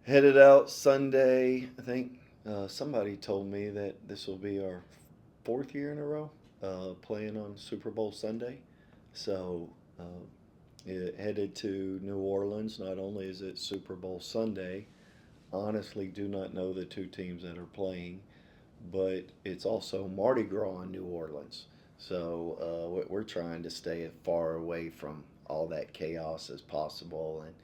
Headed out Sunday. I think somebody told me that this will be our fourth year in a row playing on Super Bowl Sunday. So, headed to New Orleans. Not only is it Super Bowl Sunday, honestly, do not know the two teams that are playing, but it's also Mardi Gras in New Orleans. So, we're trying to stay as far away from all that chaos as possible. And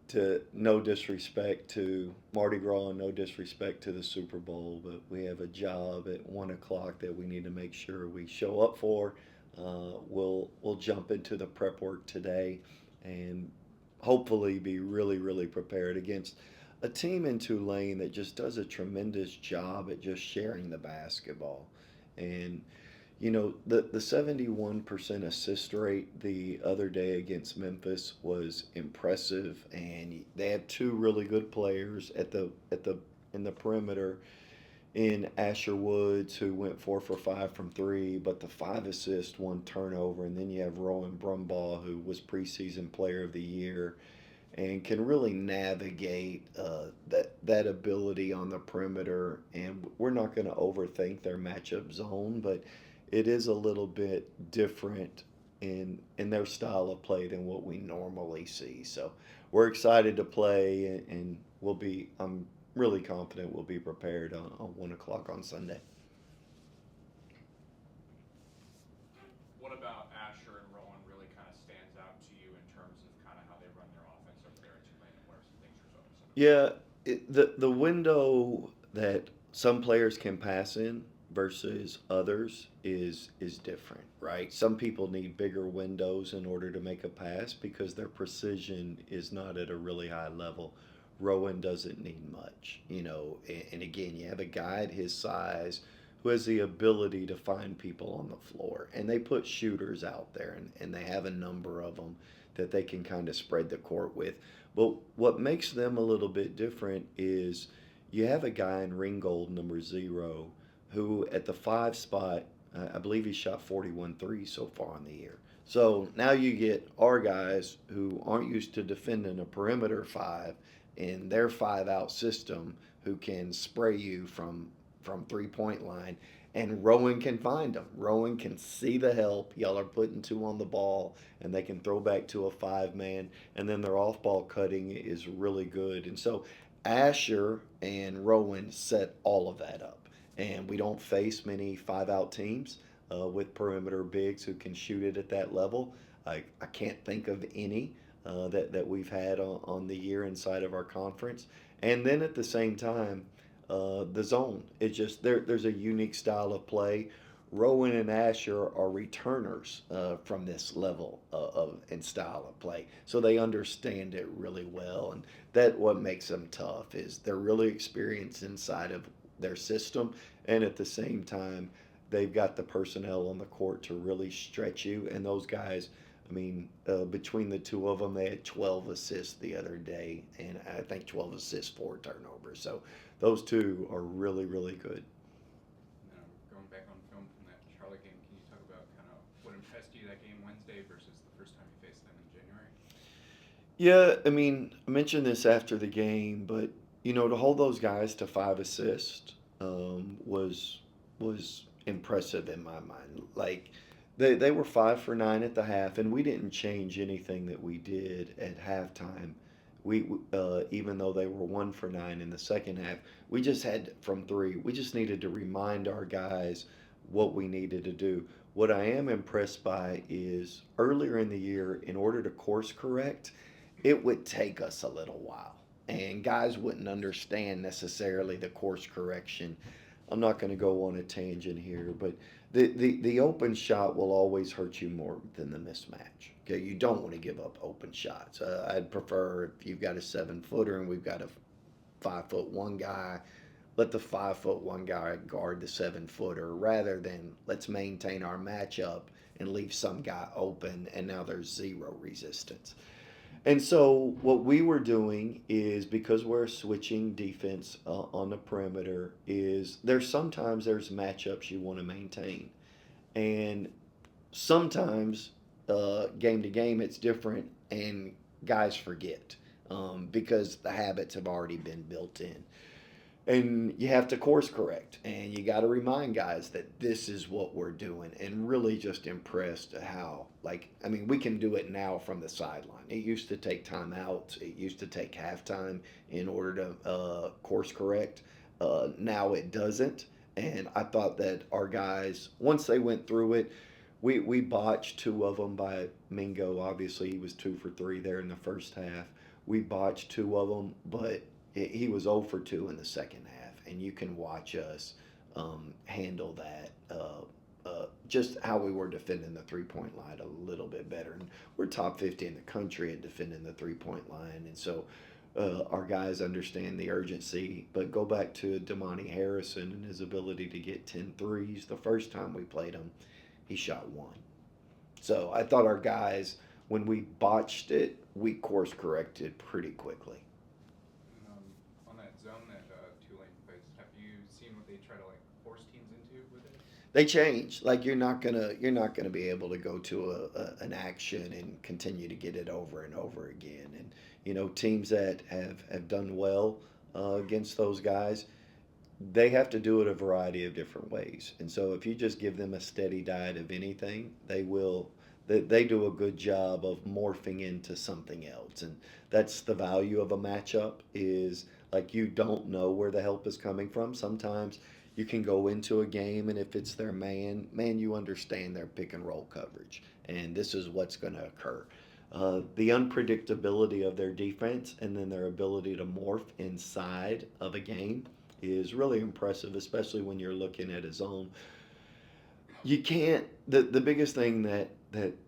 to no disrespect to Mardi Gras and no disrespect to the Super Bowl, but we have a job at 1 o'clock that we need to make sure we show up for. We'll jump into the prep work today and hopefully be really prepared against a team in Tulane that just does a tremendous job at just sharing the basketball. And the 71% assist rate the other day against Memphis was impressive, and they had two really good players at the in the perimeter in Asher Woods, who went 4 for 5 from three, but the 5 assists, 1 turnover, and then you have Rowan Brumbaugh, who was preseason player of the year and can really navigate that ability on the perimeter. And we're not going to overthink their matchup zone, but it is a little bit different in their style of play than what we normally see. So we're excited to play, and we'll be. I'm really confident we'll be prepared on 1 o'clock on Sunday. What about Asher and Rowan really kind of stands out to you in terms of kind of how they run their offense over there at Tulane, and what are some things you're focusing on? Yeah, the window that some players can pass in versus others is different, right? Some people need bigger windows in order to make a pass because their precision is not at a really high level. Rowan doesn't need much, and again, you have a guy at his size who has the ability to find people on the floor, and they put shooters out there, and they have a number of them that they can kind of spread the court with. But what makes them a little bit different is you have a guy in Ringgold, number 0, who at the 5 spot, I believe he shot 41 threes so far in the year. So now you get our guys who aren't used to defending a perimeter 5 in their 5 out system who can spray you from 3 point line. And Rowan can find them. Rowan can see the help. Y'all are putting two on the ball, and they can throw back to a 5 man. And then their off ball cutting is really good. And so Asher and Rowan set all of that up. And we don't face many 5 out teams with perimeter bigs who can shoot it at that level. I can't think of any that we've had on the year inside of our conference. And then at the same time, the zone. It's just there's a unique style of play. Rowan and Asher are returners from this level of and style of play, so they understand it really well, and that what makes them tough is they're really experienced inside of their system, and at the same time, they've got the personnel on the court to really stretch you. And those guys, I mean, between the two of them, they had 12 assists the other day, and I think 12 assists, 4 turnovers. So those two are really good. Now, going back on film from that Charlotte game, can you talk about kind of what impressed you that game Wednesday versus the first time you faced them in January? Yeah, I mean, I mentioned this after the game, but to hold those guys to 5 assists was impressive in my mind. Like they were 5 for 9 at the half, and we didn't change anything that we did at halftime. We even though they were 1 for 9 in the second half, we just had from three. We just needed to remind our guys what we needed to do. What I am impressed by is earlier in the year, in order to course correct, it would take us a little while. And guys wouldn't understand necessarily the course correction. I'm not going to go on a tangent here, but the open shot will always hurt you more than the mismatch. Okay, you don't want to give up open shots. I'd prefer if you've got a 7 footer and we've got a 5 foot 1 guy, let the 5 foot 1 guy guard the 7 footer rather than let's maintain our matchup and leave some guy open and now there's zero resistance. And so what we were doing is because we're switching defense on the perimeter is there's matchups you want to maintain, and sometimes game to game it's different, and guys forget. because the habits have already been built in. And you have to course correct, and you got to remind guys that this is what we're doing, and really just impressed at how, like, I mean, we can do it now from the sideline. It used to take timeouts, it used to take halftime in order to course correct. Now it doesn't. And I thought that our guys, once they went through it, we botched two of them by Mingo. Obviously, he was 2 for 3 there in the first half. We botched two of them, but he was 0 for 2 in the second half, and you can watch us handle that. Just how we were defending the 3 point line a little bit better. And we're top 50 in the country at defending the 3 point line. And so our guys understand the urgency. But go back to Damani Harrison and his ability to get 10 threes. The first time we played him, he shot one. So I thought our guys, when we botched it, we course corrected pretty quickly. On that zone that Tulane plays, have you seen what they try to like force teams into with it? They change. Like you're not gonna be able to go to an action and continue to get it over and over again. And teams that have done well against those guys, they have to do it a variety of different ways. And so if you just give them a steady diet of anything, they will. They do a good job of morphing into something else, and that's the value of a matchup. Is like you don't know where the help is coming from. Sometimes you can go into a game, and if it's their man, you understand their pick and roll coverage, and this is what's going to occur. The unpredictability of their defense and then their ability to morph inside of a game is really impressive, especially when you're looking at a zone. You can't. The biggest thing that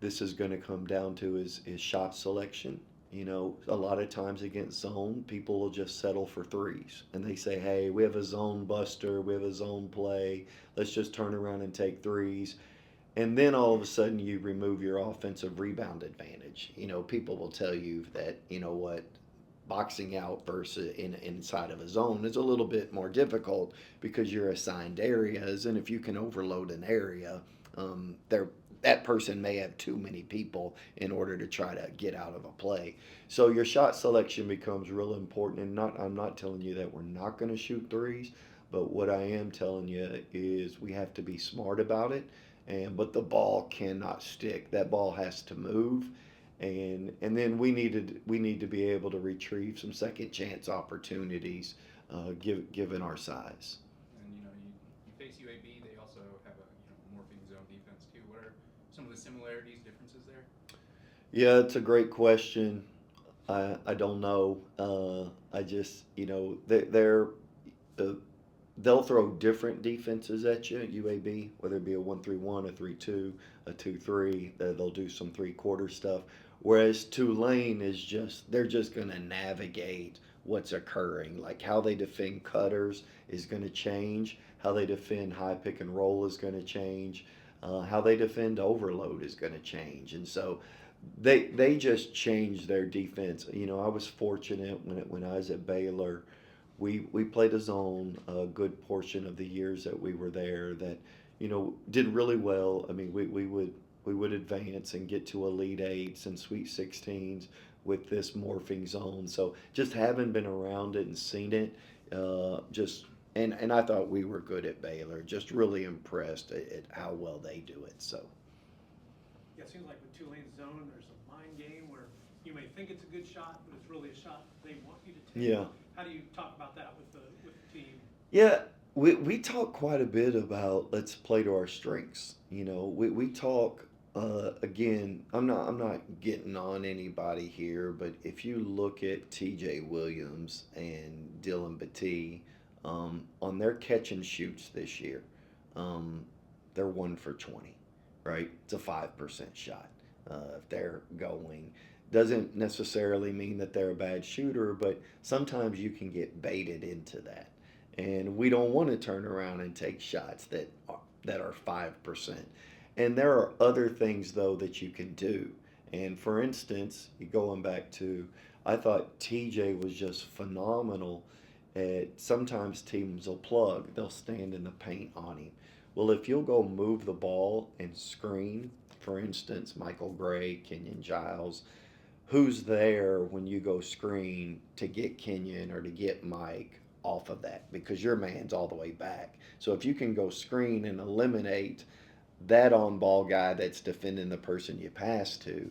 this is going to come down to is shot selection. A lot of times against zone, people will just settle for threes, and they say, "Hey, we have a zone buster, we have a zone play. Let's just turn around and take threes." And then all of a sudden, you remove your offensive rebound advantage. People will tell you that what boxing out versus inside of a zone is a little bit more difficult because you're assigned areas, and if you can overload an area, there that person may have too many people in order to try to get out of a play. So your shot selection becomes real important. And I'm not telling you that we're not going to shoot threes, but what I am telling you is we have to be smart about it. But the ball cannot stick. That ball has to move, and then we need to be able to retrieve some second chance opportunities, given our size. And you face UAB. They also have a morphing zone defense too. What are some of the similarities, differences there? Yeah, it's a great question. I don't know. I just uh, they'll throw different defenses at you. UAB, whether it be a 1-3-1, a 3-2, a 2-3, they'll do some three-quarter stuff. Whereas Tulane is they're just going to navigate what's occurring. Like how they defend cutters is going to change. How they defend high pick and roll is going to change. How they defend overload is going to change. And so they just changed their defense. I was fortunate when I was at Baylor. We played a zone a good portion of the years that we were there that did really well. I mean, we would advance and get to Elite Eights and Sweet 16s with this morphing zone. So just having been around it and seen it, just and I thought we were good at Baylor. Just really impressed at how well they do it. So. Yeah, it seems like with Tulane's zone, there's a mind game where you may think it's a good shot, but it's really a shot they want you to take. Yeah. How do you talk about that with the team? Yeah, we talk quite a bit about let's play to our strengths. We talk again. I'm not getting on anybody here, but if you look at T.J. Williams and Dylan Batee, on their catch and shoots this year, they're 1 for 20, right? It's a 5% shot. If they're going, doesn't necessarily mean that they're a bad shooter, but sometimes you can get baited into that, and we don't want to turn around and take shots that are 5%. And there are other things though that you can do. And for instance, going back to, I thought TJ was just phenomenal at sometimes teams will plug, they'll stand in the paint on him. Well, if you'll go move the ball and screen, for instance, Michael Gray, Kenyon Giles, who's there when you go screen to get Kenyon or to get Mike off of that, because your man's all the way back. So if you can go screen and eliminate that on ball guy that's defending the person you pass to,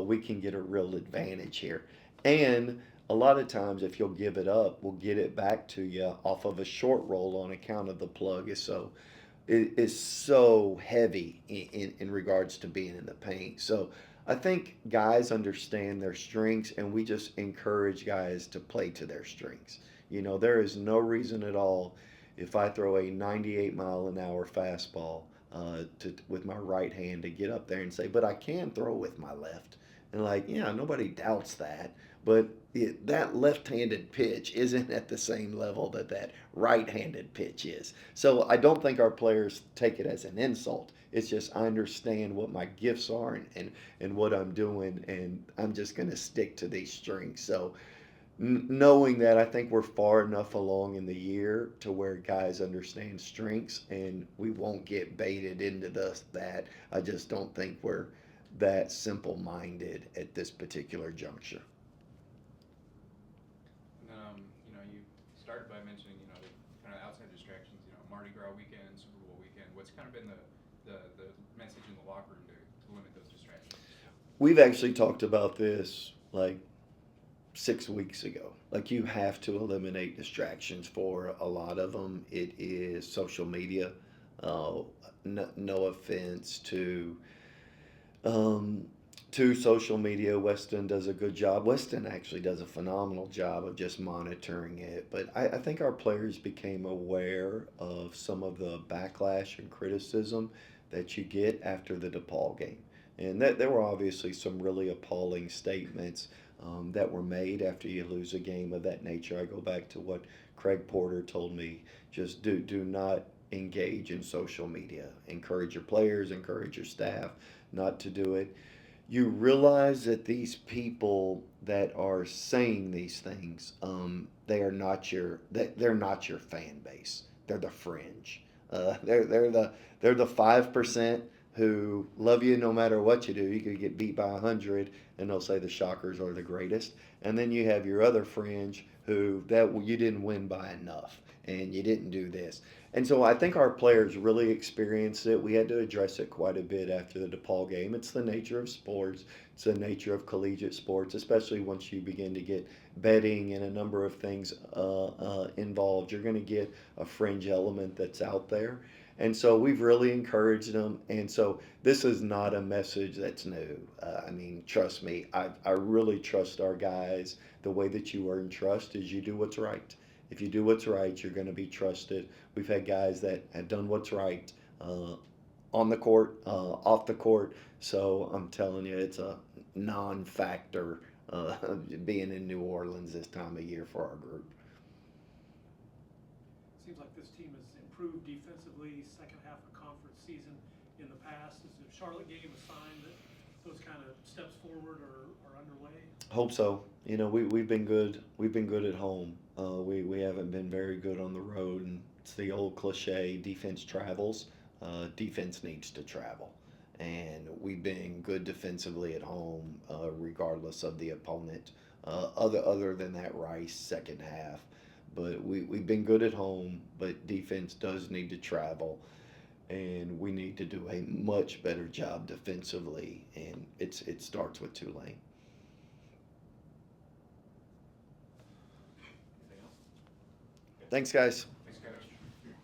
we can get a real advantage here. And a lot of times, if you'll give it up, we'll get it back to you off of a short roll on account of the plug is so heavy in regards to being in the paint. So I think guys understand their strengths, and we just encourage guys to play to their strengths. There is no reason at all if I throw a 98-mile-an-hour fastball with my right hand to get up there and say, but I can throw with my left. And like, yeah, nobody doubts that. But that left-handed pitch isn't at the same level that right-handed pitch is. So I don't think our players take it as an insult. It's just I understand what my gifts are and what I'm doing, and I'm just going to stick to these strengths. So knowing that, I think we're far enough along in the year to where guys understand strengths, and we won't get baited into that. I just don't think we're that simple-minded at this particular juncture. You started by mentioning, the kind of outside distractions, Mardi Gras weekend, Super Bowl weekend. What's kind of been the message in the locker room to limit those distractions? We've actually talked about this like 6 weeks ago. Like, you have to eliminate distractions. For a lot of them, it is social media. No offense um, to social media. Weston does a good job. Weston actually does a phenomenal job of just monitoring it. But I think our players became aware of some of the backlash and criticism that you get after the DePaul game. And that there were obviously some really appalling statements that were made after you lose a game of that nature. I go back to what Craig Porter told me: just do not engage in social media. Encourage your players, encourage your staff not to do it. You realize that these people that are saying these things, they're not your fan base. They're the fringe. They're the 5% who love you no matter what you do. You could get beat by 100, and they'll say the Shockers are the greatest. And then you have your other fringe who that you didn't win by enough, and you didn't do this. And so I think our players really experienced it. We had to address it quite a bit after the DePaul game. It's the nature of sports. It's the nature of collegiate sports, especially once you begin to get betting and a number of things involved. You're going to get a fringe element that's out there. And so we've really encouraged them. And so this is not a message that's new. I mean, trust me, I really trust our guys. The way that you earn trust is you do what's right. If you do what's right, you're going to be trusted. We've had guys that have done what's right on the court, off the court. So I'm telling you, it's a non-factor being in New Orleans this time of year for our group. Seems like this team has improved defensively second half of conference season in the past. Is the Charlotte game a sign that those kind of steps forward are underway? Hope so. We've been good. We've been good at home. We haven't been very good on the road, and it's the old cliche: defense travels. Defense needs to travel, and we've been good defensively at home, regardless of the opponent. Other than that Rice second half, but we've been good at home. But defense does need to travel, and we need to do a much better job defensively, and it starts with Tulane. Anything else? Thanks, guys.